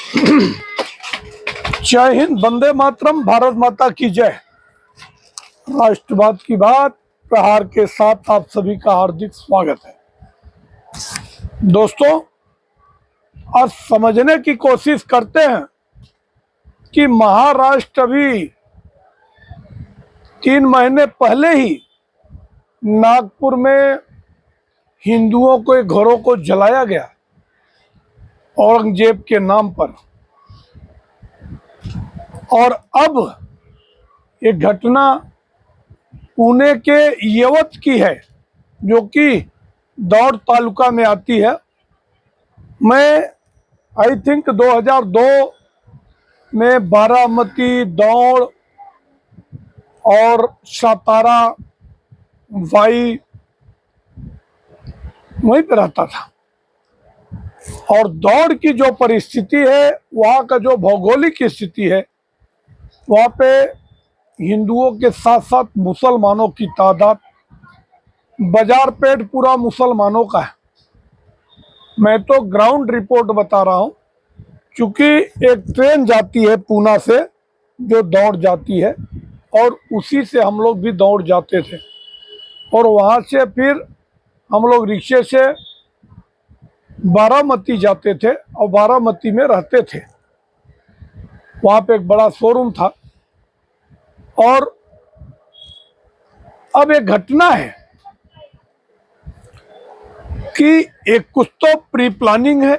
जय हिंद, वंदे मातरम, भारत माता की जय। राष्ट्रवाद की बात प्रहार के साथ आप सभी का हार्दिक स्वागत है। दोस्तों, आज समझने की कोशिश करते हैं कि महाराष्ट्र अभी 3 महीने पहले ही नागपुर में हिंदुओं के घरों को जलाया गया औरंगजेब के नाम पर, और अब एक घटना पुणे के यवत की है जो कि दौड़ तालुका में आती है। मैं आई थिंक 2002 में बारामती, दौड़ और सातारा वाई वहीं पे रहता था, और दौड़ की जो परिस्थिति है, वहाँ का जो भौगोलिक स्थिति है, वहाँ पे हिंदुओं के साथ साथ मुसलमानों की तादाद, बाजार पेट पूरा मुसलमानों का है। मैं तो ग्राउंड रिपोर्ट बता रहा हूँ, क्योंकि एक ट्रेन जाती है पूना से जो दौड़ जाती है, और उसी से हम लोग भी दौड़ जाते थे, और वहाँ से फिर हम लोग रिक्शे से बारामती जाते थे और बारामती में रहते थे। वहाँ पे एक बड़ा शोरूम था। और अब एक घटना है कि एक कुछ तो प्री प्लानिंग है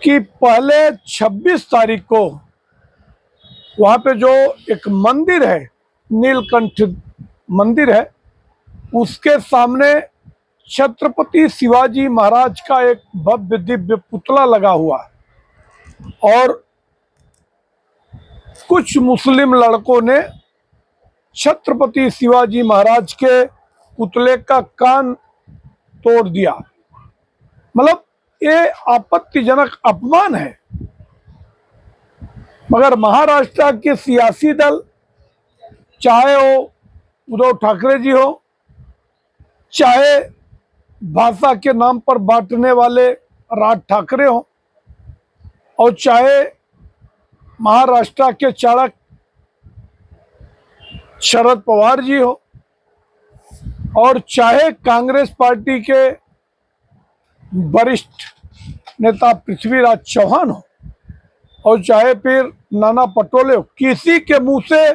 कि पहले 26 तारीख को वहाँ पे जो एक मंदिर है, नीलकंठ मंदिर है, उसके सामने छत्रपति शिवाजी महाराज का एक भव्य दिव्य पुतला लगा हुआ, और कुछ मुस्लिम लड़कों ने छत्रपति शिवाजी महाराज के पुतले का कान तोड़ दिया। मतलब ये आपत्तिजनक अपमान है। मगर महाराष्ट्र के सियासी दल, चाहे वो उद्धव ठाकरे जी हो, चाहे भाषा के नाम पर बांटने वाले राज ठाकरे हो, और चाहे महाराष्ट्र के चाणक्य शरद पवार जी हो, और चाहे कांग्रेस पार्टी के वरिष्ठ नेता पृथ्वीराज चौहान हो, और चाहे फिर नाना पटोले हो, किसी के मुंह से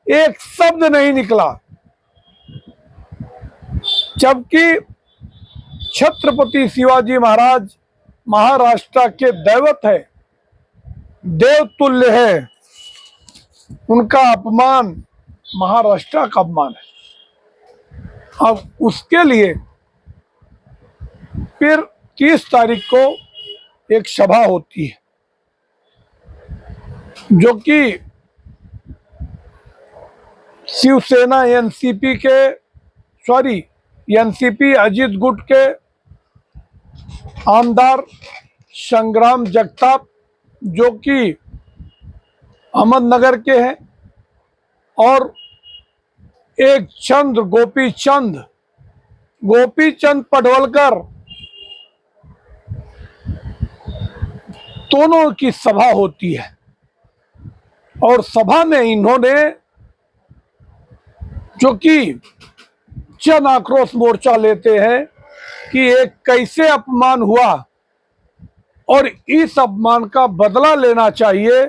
एक शब्द नहीं निकला, जबकि छत्रपति शिवाजी महाराज महाराष्ट्र के दैवत है, देवतुल्य है। उनका अपमान महाराष्ट्र का अपमान है। अब उसके लिए फिर 30 तारीख को एक सभा होती है, जो कि शिवसेना एनसीपी अजीत गुट के आमदार संग्राम जगताप, जो कि अहमदनगर के हैं, और एक गोपीचंद पडवलकर, दोनों की सभा होती है। और सभा में इन्होंने, जो कि जन आक्रोश मोर्चा लेते हैं कि एक कैसे अपमान हुआ और इस अपमान का बदला लेना चाहिए।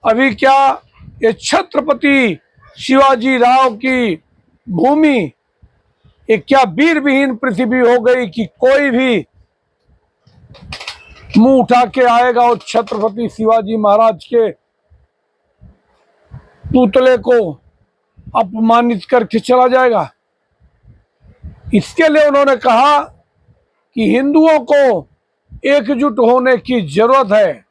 अभी क्या ये छत्रपति शिवाजी राव की भूमि ये क्या वीर विहीन पृथ्वी हो गई कि कोई भी मुंह उठा के आएगा और छत्रपति शिवाजी महाराज के पुतले को अपमानित करके चला जाएगा। इसके लिए उन्होंने कहा कि हिंदुओं को एकजुट होने की जरूरत है,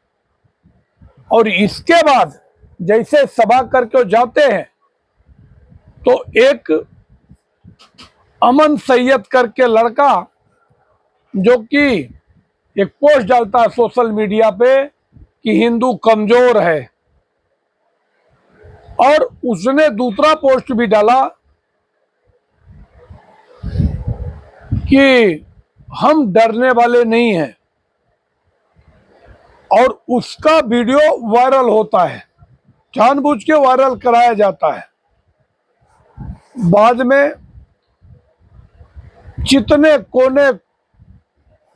और इसके बाद जैसे सभा करके जाते हैं तो एक अमन सैयद करके लड़का, जो कि एक पोस्ट डालता है सोशल मीडिया पे कि हिंदू कमजोर है, और उसने दूसरा पोस्ट भी डाला कि हम डरने वाले नहीं हैं, और उसका वीडियो वायरल होता है, जानबूझ के वायरल कराया जाता है। बाद में जितने कोने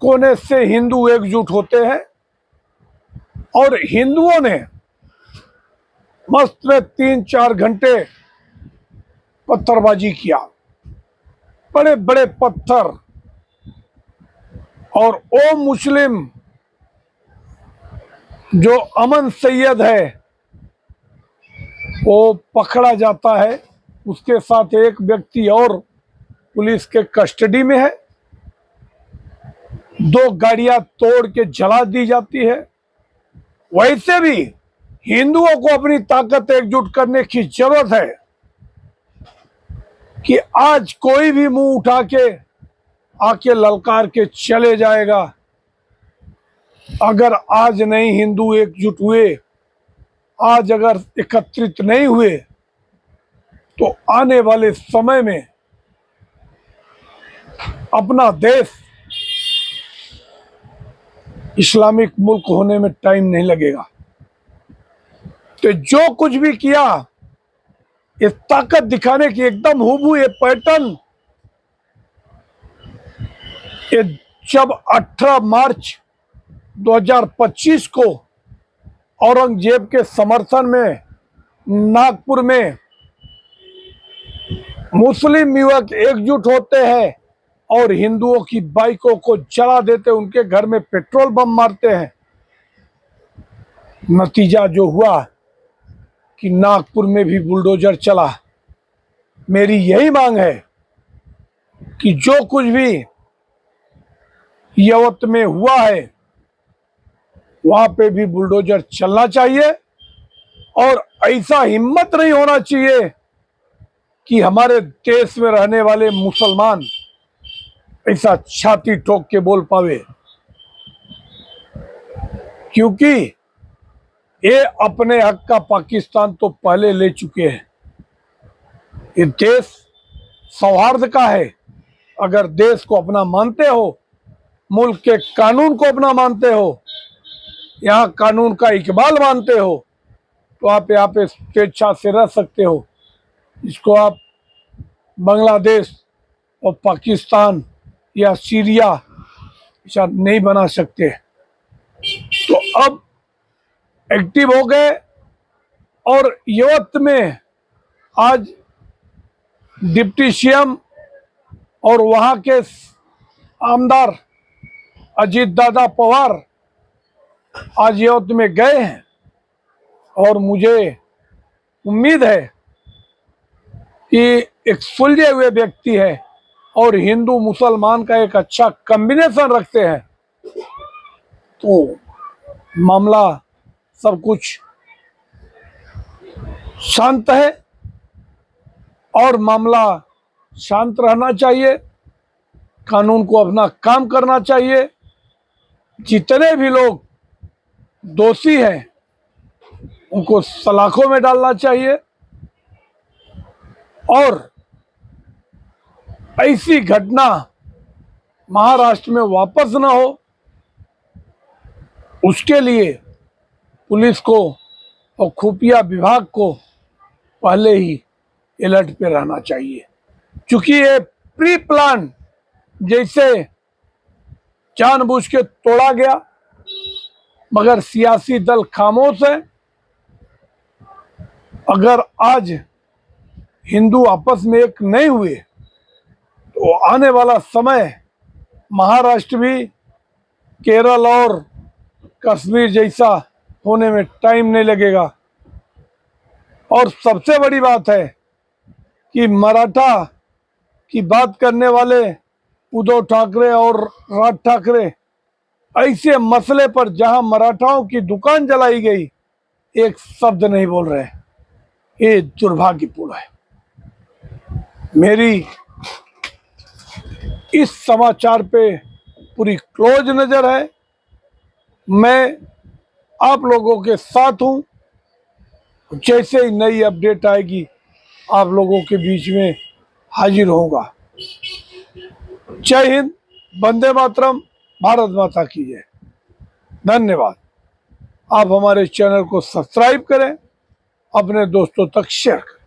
कोने से हिंदू एकजुट होते हैं और हिंदुओं ने मस्त में 3-4 घंटे पत्थरबाजी किया, बड़े बड़े पत्थर, और ओ मुस्लिम जो अमन सैयद है वो पकड़ा जाता है, उसके साथ एक व्यक्ति और पुलिस के कस्टडी में है। 2 गाड़ियां तोड़ के जला दी जाती है। वैसे भी हिंदुओं को अपनी ताकत एकजुट करने की जरूरत है कि आज कोई भी मुंह उठा के आके ललकार के चले जाएगा। अगर आज नहीं हिंदू एकजुट हुए, आज अगर एकत्रित नहीं हुए, तो आने वाले समय में अपना देश इस्लामिक मुल्क होने में टाइम नहीं लगेगा। तो जो कुछ भी किया, ये ताकत दिखाने की एकदम हुबहू ये पैटर्न, ये जब 18 मार्च 2025 को औरंगजेब के समर्थन में नागपुर में मुस्लिम युवक एकजुट होते हैं और हिंदुओं की बाइकों को जला देते, उनके घर में पेट्रोल बम मारते हैं, नतीजा जो हुआ कि नागपुर में भी बुलडोजर चला। मेरी यही मांग है कि जो कुछ भी यवत में हुआ है वहां पे भी बुलडोजर चलना चाहिए, और ऐसा हिम्मत नहीं होना चाहिए कि हमारे देश में रहने वाले मुसलमान ऐसा छाती ठोक के बोल पावे, क्योंकि ये अपने हक का पाकिस्तान तो पहले ले चुके हैं। ये देश सौहार्द का है। अगर देश को अपना मानते हो, मुल्क के कानून को अपना मानते हो, यहाँ कानून का इकबाल मानते हो, तो आप यहाँ पे स्वेच्छा से रह सकते हो। इसको आप बांग्लादेश और पाकिस्तान या सीरिया ऐसा नहीं बना सकते। तो अब एक्टिव हो गए, और यवत में आज डिप्टी सीएम और वहां के आमदार अजीत दादा पवार आज यवत में गए हैं, और मुझे उम्मीद है कि एक सुलझे हुए व्यक्ति है और हिंदू मुसलमान का एक अच्छा कॉम्बिनेशन रखते हैं, तो मामला सब कुछ शांत है, और मामला शांत रहना चाहिए। कानून को अपना काम करना चाहिए। जितने भी लोग दोषी हैं उनको सलाखों में डालना चाहिए, और ऐसी घटना महाराष्ट्र में वापस ना हो, उसके लिए पुलिस को और खुफिया विभाग को पहले ही अलर्ट पे रहना चाहिए, क्योंकि ये प्री प्लान जैसे जानबूझ के तोड़ा गया, मगर सियासी दल खामोश है। अगर आज हिंदू आपस में एक नहीं हुए तो आने वाला समय महाराष्ट्र भी केरल और कश्मीर जैसा होने में टाइम नहीं लगेगा। और सबसे बड़ी बात है कि मराठा की बात करने वाले उद्धव ठाकरे और राज ठाकरे ऐसे मसले पर जहां मराठाओं की दुकान जलाई गई, एक शब्द नहीं बोल रहे। ये दुर्भाग्यपूर्ण है। मेरी इस समाचार पे पूरी क्लोज नजर है। मैं आप लोगों के साथ हूं। जैसे ही नई अपडेट आएगी आप लोगों के बीच में हाजिर होऊंगा। जय हिंद, वंदे मातरम, भारत माता की जय। धन्यवाद। आप हमारे चैनल को सब्सक्राइब करें, अपने दोस्तों तक शेयर करें।